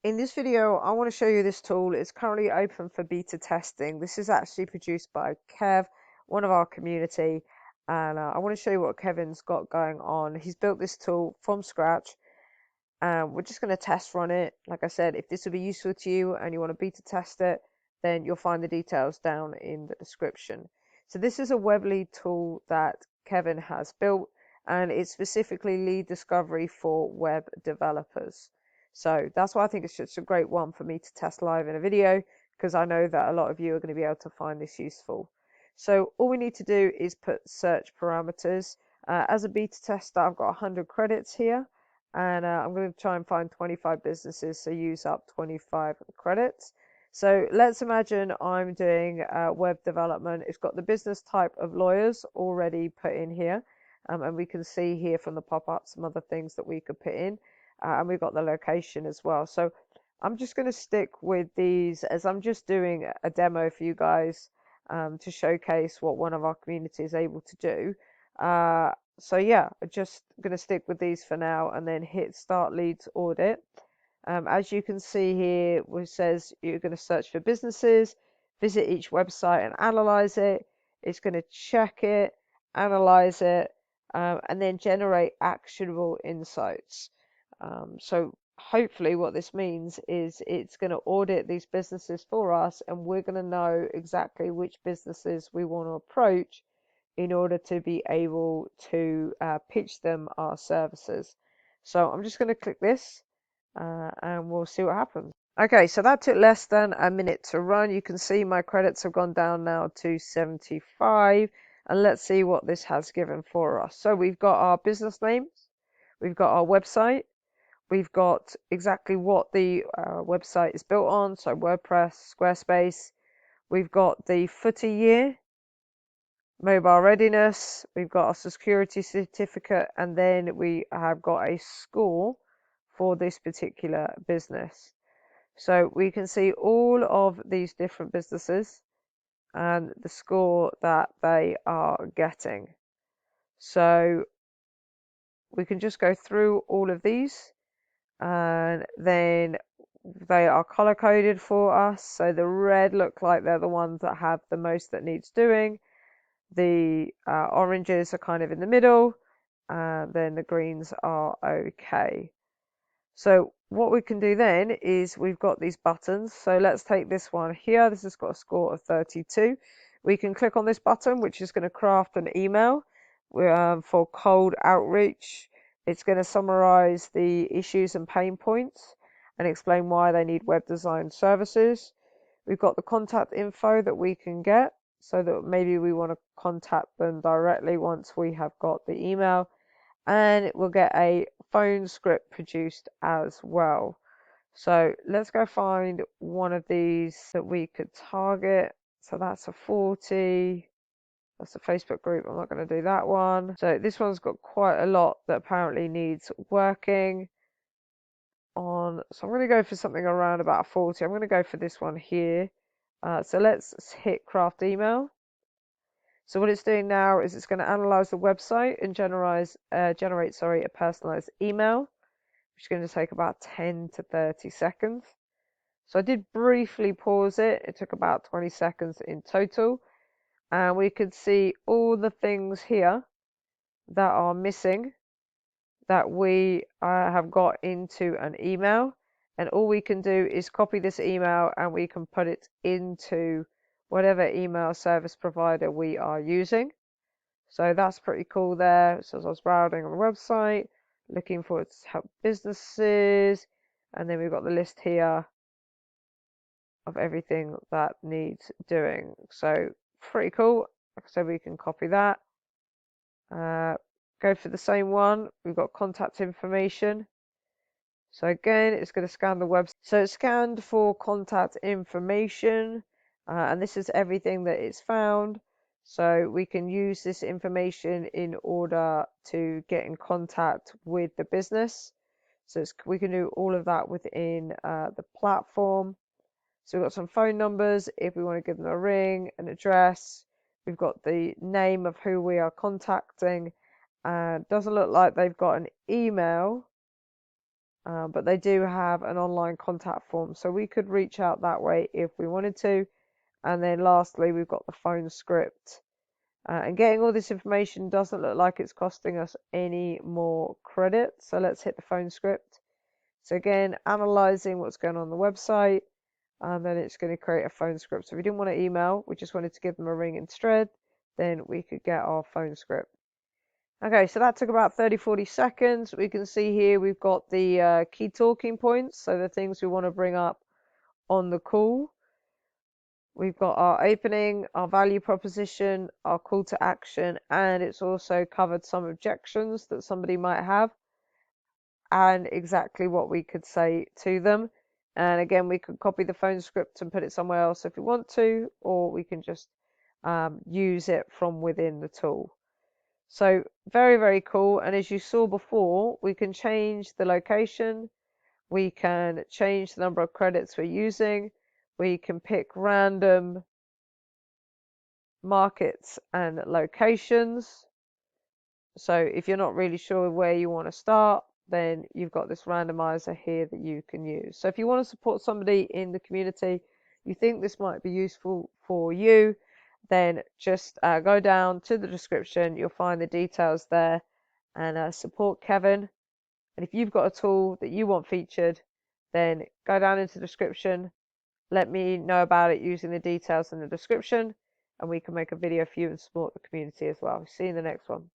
In this video, I want to show you this tool. It's currently open for beta testing. This is actually produced by Kev, one of our community, and I want to show you what Kevin's got going on. He's built this tool from scratch, and we're just going to test run it. Like I said, if this will be useful to you and you want to beta test it, then you'll find the details down in the description. So this is a web lead tool that Kevin has built, and it's specifically lead discovery for web developers. So that's why I think it's just a great one for me to test live in a video, because I know that a lot of you are going to be able to find this useful. So all we need to do is put search parameters. As a beta tester, I've got 100 credits here, and I'm going to try and find 25 businesses, so use up 25 credits. So let's imagine I'm doing web development. It's got the business type of lawyers already put in here, and we can see here from the pop-up some other things that we could put in, and we've got the location as well. So I'm just going to stick with these as I'm just doing a demo for you guys, to showcase what one of our community is able to do. So yeah, I'm just going to stick with these for now and then hit start leads audit. As you can see here, which says you're going to search for businesses, visit each website and analyze it. It's going to check it, analyze it, and then generate actionable insights. So hopefully what this means is it's going to audit these businesses for us, and we're going to know exactly which businesses we want to approach in order to be able to pitch them our services. So I'm just going to click this, and we'll see what happens. Okay, so that took less than a minute to run. You can see my credits have gone down now to 75, and let's see what this has given for us. So we've got our business names, we've got our website, we've got exactly what the website is built on, so WordPress, Squarespace. We've got the footer year, mobile readiness, we've got our security certificate, and then we have got a score for this particular business. So we can see all of these different businesses and the score that they are getting. So we can just go through all of these, and then they are color coded for us. So the red look like they're the ones that have the most that needs doing. The oranges are kind of in the middle, and then the greens are okay. So what we can do then is we've got these buttons. So let's take this one here. This has got a score of 32. We can click on this button, which is going to craft an email for cold outreach. It's going to summarize the issues and pain points and explain why they need web design services. We've got the contact info that we can get, so that maybe we want to contact them directly once we have got the email, and we'll get a phone script produced as well. So let's go find one of these that we could target. So that's a 40. That's a Facebook group. I'm not going to do that one. So this one's got quite a lot that apparently needs working on. So I'm going to go for something around about 40. I'm going to go for this one here. So let's hit craft email. So what it's doing now is it's going to analyze the website and generate a personalized email, which is going to take about 10 to 30 seconds. So I did briefly pause it. It took about 20 seconds in total. And we could see all the things here that are missing that we have got into an email. And all we can do is copy this email and we can put it into whatever email service provider we are using. So that's pretty cool there. So as I was browsing on the website, looking for it to help businesses, and then we've got the list here of everything that needs doing. So pretty cool. Like I said, we can copy that. Go for the same one. We've got contact information. So again, it's going to scan the website. So it's scanned for contact information, and this is everything that it's found. So we can use this information in order to get in contact with the business. So we can do all of that within the platform. So we've got some phone numbers if we want to give them a ring, an address. We've got the name of who we are contacting. Doesn't look like they've got an email. but they do have an online contact form, so we could reach out that way if we wanted to. And then lastly, we've got the phone script. And getting all this information doesn't look like it's costing us any more credit. So let's hit the phone script. So again, analyzing what's going on the website, and then it's going to create a phone script. So if we didn't want to email, we just wanted to give them a ring instead, then we could get our phone script. Okay, so that took about 30-40 seconds. We can see here we've got the key talking points, so the things we want to bring up on the call. We've got our opening, our value proposition, our call to action, and it's also covered some objections that somebody might have and exactly what we could say to them. And again, we could copy the phone script and put it somewhere else if we want to, or we can just use it from within the tool. So very, very cool. And as you saw before, we can change the location. We can change the number of credits we're using. We can pick random markets and locations. So if you're not really sure where you want to start, then you've got this randomizer here that you can use. So if you want to support somebody in the community, you think this might be useful for you, then just go down to the description. You'll find the details there, and support Kevin. And if you've got a tool that you want featured, then go down into the description. Let me know about it using the details in the description, and we can make a video for you and support the community as well. See you in the next one.